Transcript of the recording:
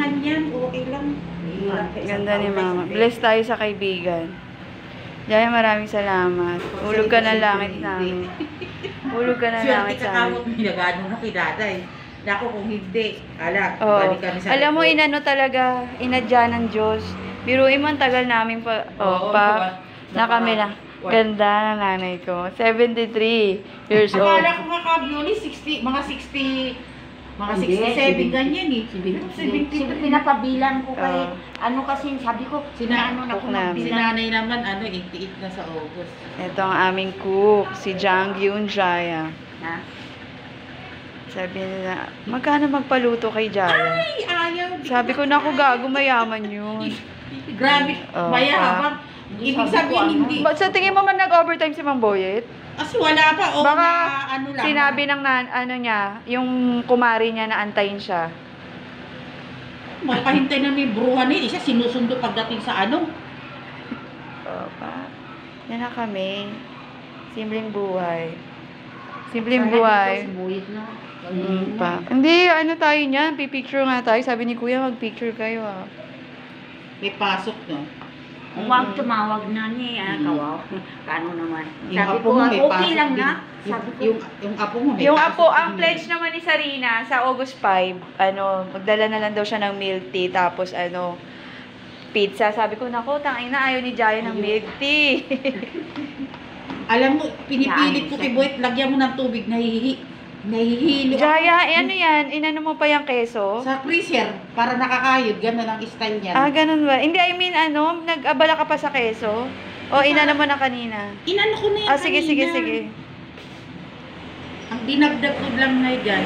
naman yan. Okay lang. Ganda ni Mama. Bless tayo sa kaibigan. Jaya, maraming salamat. Ulog ka na langit namin. Ulog ka na langit sa amin. Swerte ka kamot, minagano na kidaday. Naku, kung hindi, Oh. balik kami sa Alam mo, inano talaga, inadya ng Diyos. Biruin mo, ang tagal namin pa, na kami lang. Ganda ng nanay ko. 73 years old. Akala ko nga kabyuli, 60, mga 60, mga 67 ganyan eh. 70. Pinapabilan ko kay, ano kasi, sabi ko, ano na ko Si magbilang. nanay naman, 88 na sa August. Ito ang aming cook, si Jang Gyun Jaya. Ha? Sabi nila, magkano magpaluto kay Jaya? Ay, ayaw. Sabi ko, naku, gago, mayaman yun. Grabe, mayabang. Ibig sabihin, hindi. Sa tingin mo man nag-overtime si Mang Boyet? Kasi wala pa, o Baka na ano lang. sinabi ng ano niya, yung kumari niya na antayin siya. Magpahintay na may bruhan eh. Siya sinusundo pagdating sa ano. Pa. Yan na kami. Simpleng buhay. Simpleng buhay. Buyit na. Pa. Hindi, ano tayo niyan? Pipicture nga tayo. Sabi ni Kuya, mag-picture kayo ah. May pasok, no? Huwag tumawag na niya, kawaw. Kano naman. Yung Sabi apo ko, mo may okay pasok lang din. na. Sabi ko, Yung apo mo may Yung pasok apo, ang din. pledge naman ni Sarina sa August 5, magdala na lang daw siya ng milk tea, tapos pizza. Sabi ko, nako, tangina, ayaw ni Jaya ng milk tea. Alam mo, pinipilit ko kay Boyet, lagyan mo ng tubig, nahihilo. Jaya, ano yan? Inano mo pa yung keso? Sa freezer, para nakakayod, gano'n ang style niyan. Ah, ganun ba? Hindi, I mean, nag-abala ka pa sa keso? O, inano mo na kanina? Inano ko na yan Ah, sige, sige, kanina. sige. Ang dinagdag ko lang na dyan.